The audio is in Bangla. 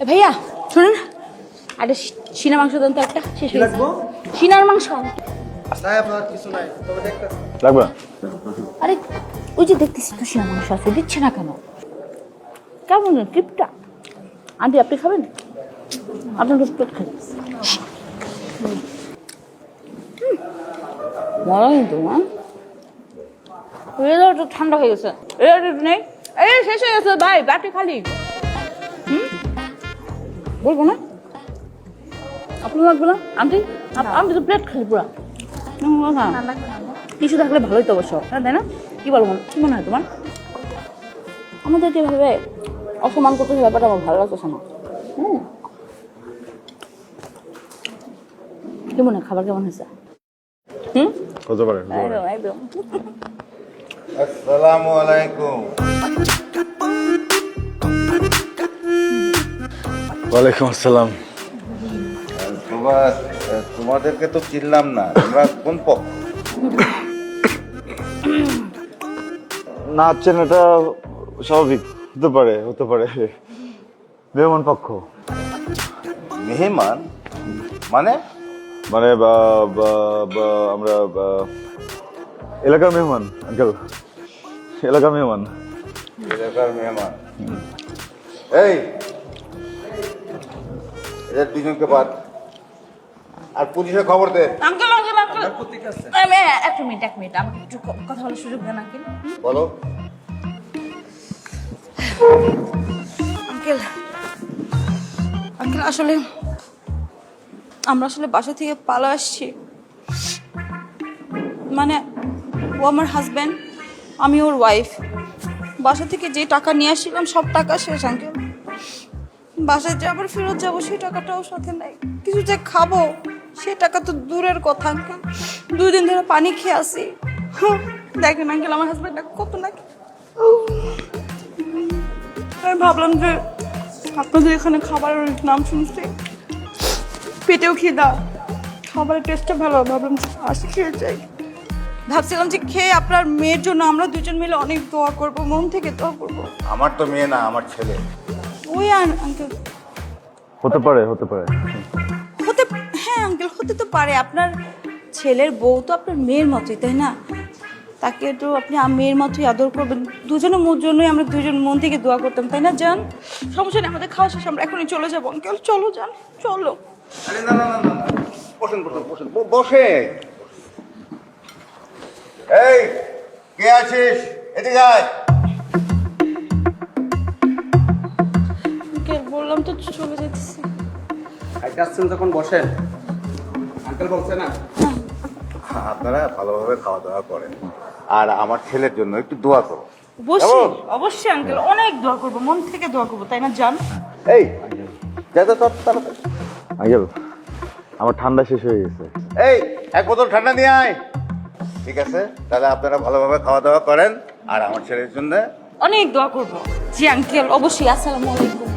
ভাইয়া শুনুন, আরে সিনা মাংস দেন তো একটা, শেষ হয়ে গেছে। সিনার মাংস লাগবে? আরে ওই যে দেখতেছি তো সিনা মাংস আছে, দিচ্ছে না কেন? কেমন টিপটা? আন্টি আপনি খাবেন? আপনার পেট খাবেন? মজা কিন্তু একটু ঠান্ডা হয়ে গেছে। নেই, এই শেষ হয়ে গেছে ভাই, বাটি খালি। বলবো না আপনার লাগবে না আন্টি? আমি তো প্লেট খাই পুরা। কিছু থাকলে ভালোই তো অবশ্য, হ্যাঁ তাই না? কি বলবো, কি মনে হয় তোমার? আমাদের যেভাবে অসম্মান করতেছে ব্যাপারটা আমার ভালো লাগতেছে না। কি মনে হয় খাবার কেমন হয়েছে? হতে পারে। একদম একদম। আসসালামু আলাইকুম। ওয়ালাইকুম আসসালাম। সুভাষ, তোমাদেরকে তো চিনলাম না, তোমরা কোন পক্ষ? না আছেন, এটা স্বাভাবিক, হতে পারে মেহমান পক্ষ। মেহমান মানে? মানে আমরা এলাকার মেহমান আঙ্কেল, এলাকার মেহমান। এলাকার মেহমান? এই এদের দুজনকে বাদ, আর পুলিশের খবর দে। আঙ্কেল আঙ্কেল আঙ্কেল এক মিনিট আমাকে একটু কথা বলার সুযোগ দেন আঙ্কেল। বলো। আঙ্কেল আঙ্কেল আসলে আমরা বাসা থেকে পালা আসছি। মানে ও আমার হাজব্যান্ড, আমি ওর ওয়াইফ। বাসা থেকে যে টাকা নিয়ে আসছিলাম সব টাকা শেষ আঙ্কেল। বাসায় যে আবার ফেরত যাবো সেই টাকাটাও সাথে নাই। কিছু যে খাবো সে টাকা তো দূরের কথা আঙ্কেল। 2 দিন ধরে পানি খেয়ে আসি। দেখেন আঙ্কেল আমার হাজব্যান্ডটা কত নাকি। আমি ভাবলাম যে আপনাদের এখানে খাবারের নাম শুনছি, পেটেও খিদা, খাবারের টেস্টটা ভালো, ভাবলাম আসি খেয়ে যাই। ভাবছিলাম যে খেয়ে আপনার মেয়ের জন্য আমরা দুজন মিলে অনেক দোয়া করব, মন থেকে দোয়া করবো। আমার তো মেয়ে না, আমার ছেলে। ওই আঙ্কেল হতে পারে হ্যাঁ আঙ্কেল হতে তো পারে। আপনার ছেলের বউ তো আপনার মেয়ের মতোই, তাই না? তাকে তো আপনি মেয়ের মতোই আদর করবেন। দুজনের মোর জন্যই আমরা দুজন মন থেকে দোয়া করতাম, তাই না? যান, সমস্যা নেই, আমাদের খাওয়া শেষ, আমরা এখনই চলে যাবো আঙ্কেল। চলো যান, চলো। আরে না না না না, বসেন বসেন বসেন বসে। এই কে আছিস, এদিকে আয়। আঙ্কেল বললাম তো চলে যেতেছি। আসছেন যখন বসেন, আঙ্কেল বলছে না আপনারা ভালোভাবে খাওয়া দাওয়া করেন, আর আমার ছেলের জন্য একটু দোয়া করো। অবশ্যই অবশ্যই আঙ্কেল, অনেক দোয়া করবো, মন থেকে দোয়া করবো, তাই না? যান। এই যাতে তাড়াতাড়ি। আঙ্কেল আমার ঠান্ডা শেষ হয়ে গেছে। এই এক বোতল ঠান্ডা নিয়ে আয়। ঠিক আছে, তাহলে আপনারা ভালোভাবে খাওয়া দাওয়া করেন আর আমার ছেলের জন্য অনেক দোয়া করবো। জি আঙ্কেল অবশ্যই। আসসালামু আলাইকুম।